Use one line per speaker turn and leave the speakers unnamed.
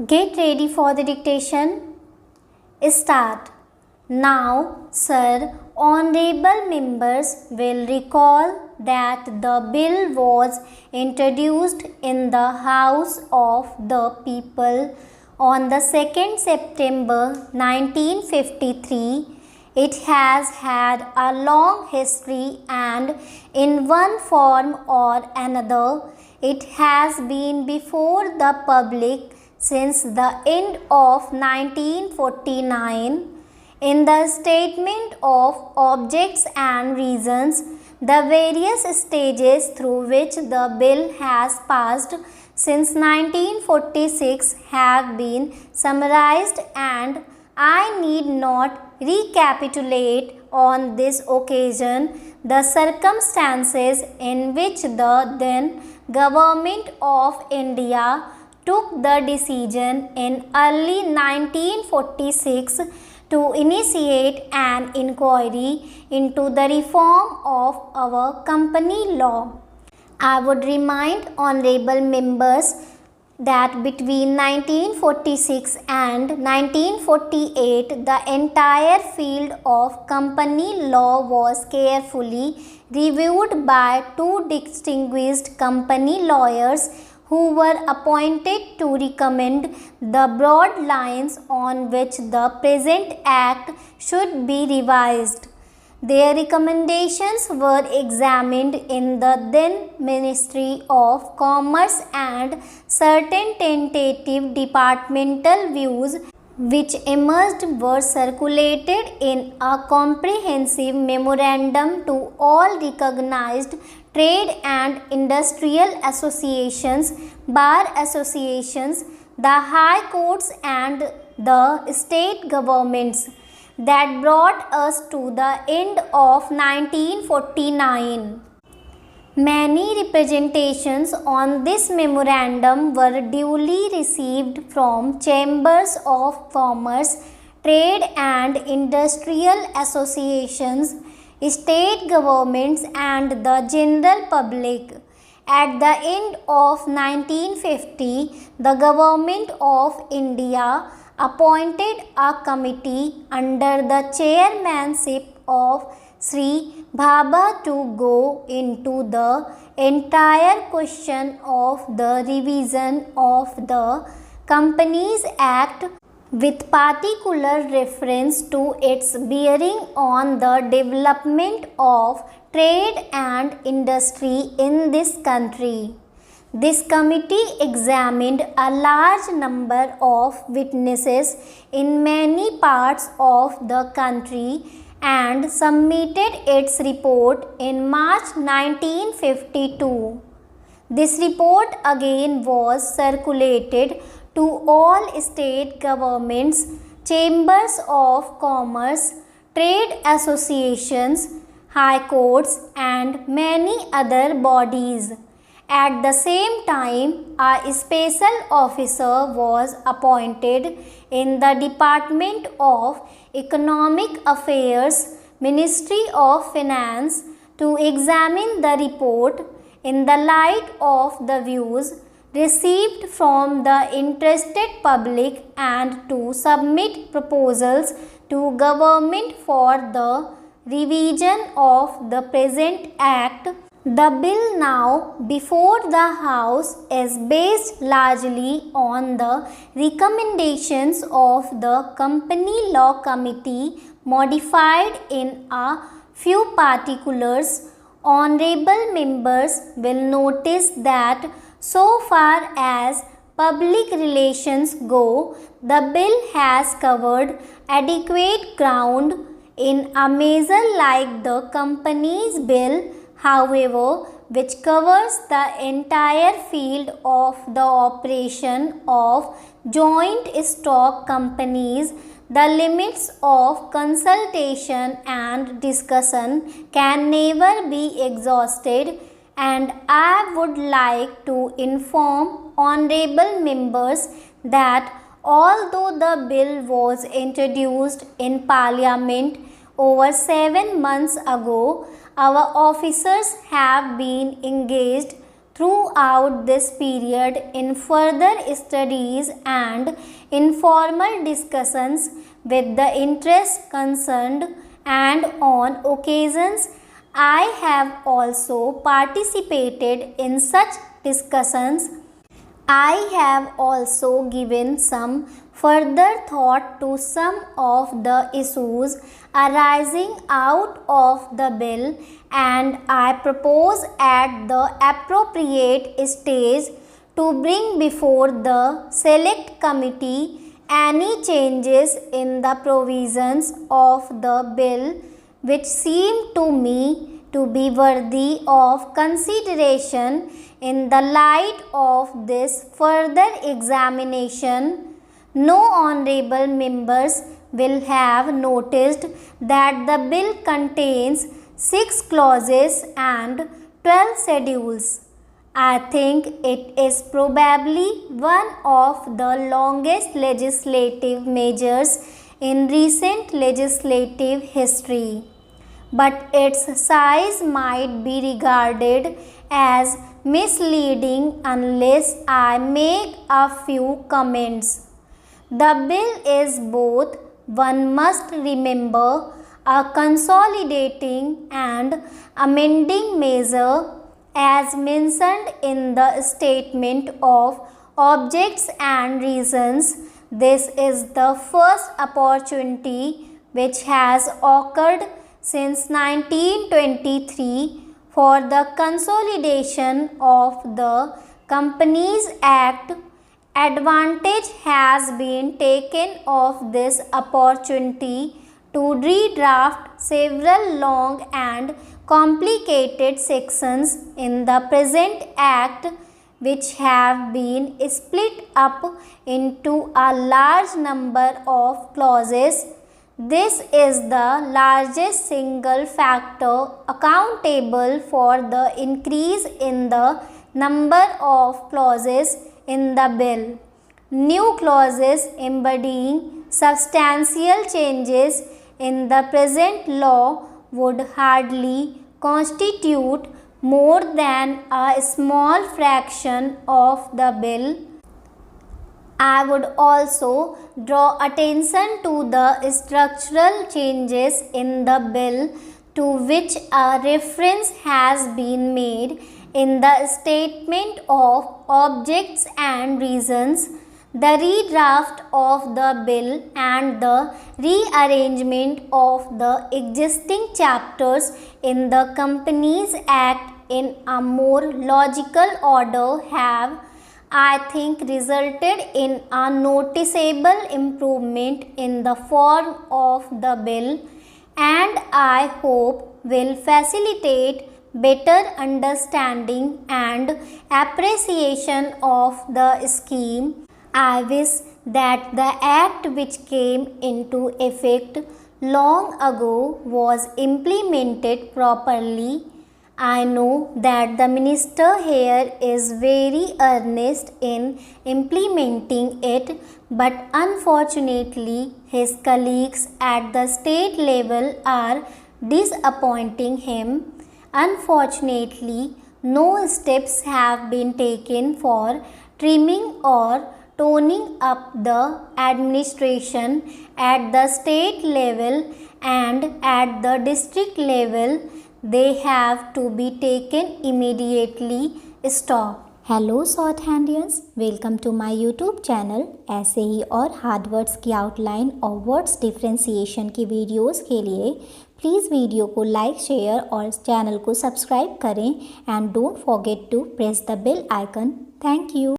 Get ready for the dictation. Start. Now, sir, honorable members will recall that the bill was introduced in the House of the People on the 2nd September 1953. It has had a long history and in one form or another, it has been before the public since the end of 1949. In the statement of objects and reasons, the various stages through which the bill has passed since 1946 have been summarized, and I need not recapitulate on this occasion the circumstances in which the then Government of India took the decision in early 1946 to initiate an inquiry into the reform of our company law. I would remind honorable members that between 1946 and 1948 the entire field of company law was carefully reviewed by two distinguished company lawyers who were appointed to recommend the broad lines on which the present act should be revised. Their recommendations were examined in the then Ministry of Commerce, and certain tentative departmental views which emerged were circulated in a comprehensive memorandum to all recognized trade and industrial associations, bar associations, the high courts and the state governments. That brought us to the end of 1949. Many representations on this memorandum were duly received from chambers of commerce, trade and industrial associations, state governments and the general public. At the end of 1950, the Government of India appointed a committee under the chairmanship of Sri Bhabha to go into the entire question of the revision of the Companies Act with particular reference to its bearing on the development of trade and industry in this country. This committee examined a large number of witnesses in many parts of the country and submitted its report in March 1952. This report again was circulated to all state governments, chambers of commerce, trade associations, high courts and many other bodies. At the same time, a special officer was appointed in the Department of Economic Affairs, Ministry of Finance, to examine the report in the light of the views received from the interested public and to submit proposals to government for the revision of the present act. The bill now before the House is based largely on the recommendations of the Company Law Committee, modified in a few particulars. Honorable members will notice that so far as public relations go, the bill has covered adequate ground. In a measure like the Companies Bill, however, which covers the entire field of the operation of joint stock companies, the limits of consultation and discussion can never be exhausted, and I would like to inform honorable members that Although the bill was introduced in Parliament over 7 months ago, our officers have been engaged throughout this period in further studies and informal discussions with the interests concerned, and on occasions I have also participated in such discussions. I have also given some further thought to some of the issues arising out of the bill, and I propose at the appropriate stage to bring before the Select Committee any changes in the provisions of the bill which seem to me to be worthy of consideration in the light of this further examination. No honorable members will have noticed that the bill contains 6 clauses and 12 schedules. I think it is probably one of the longest legislative measures in recent legislative history, but its size might be regarded as misleading unless I make a few comments. The bill is both, one must remember, a consolidating and amending measure as mentioned in the statement of objects and reasons. This is the first opportunity which has occurred since 1923 for the consolidation of the Companies Act. Advantage has been taken of this opportunity to redraft several long and complicated sections in the present Act, which have been split up into a large number of clauses. This is the largest single factor accountable for the increase in the number of clauses in the bill. New clauses embodying substantial changes in the present law would hardly constitute more than a small fraction of the bill. I would also draw attention to the structural changes in the bill to which a reference has been made in the statement of objects and reasons. The redraft of the bill and the rearrangement of the existing chapters in the Companies Act in a more logical order have, I think, resulted in a noticeable improvement in the form of the bill, and I hope will facilitate better understanding and appreciation of the scheme. I wish that the Act which came into effect long ago was implemented properly. I know that the Minister here is very earnest in implementing it, but unfortunately his colleagues at the state level are disappointing him. Unfortunately, no steps have been taken for trimming or toning up the administration at the state level, and at the district level they have to be taken immediately stopped. Hello short handians, welcome to my YouTube channel. ऐसे ही और hard words की outline और words differentiation की videos के लिए please video को like, share और चैनल को सब्सक्राइब करें, and don't forget to press the bell icon. Thank you.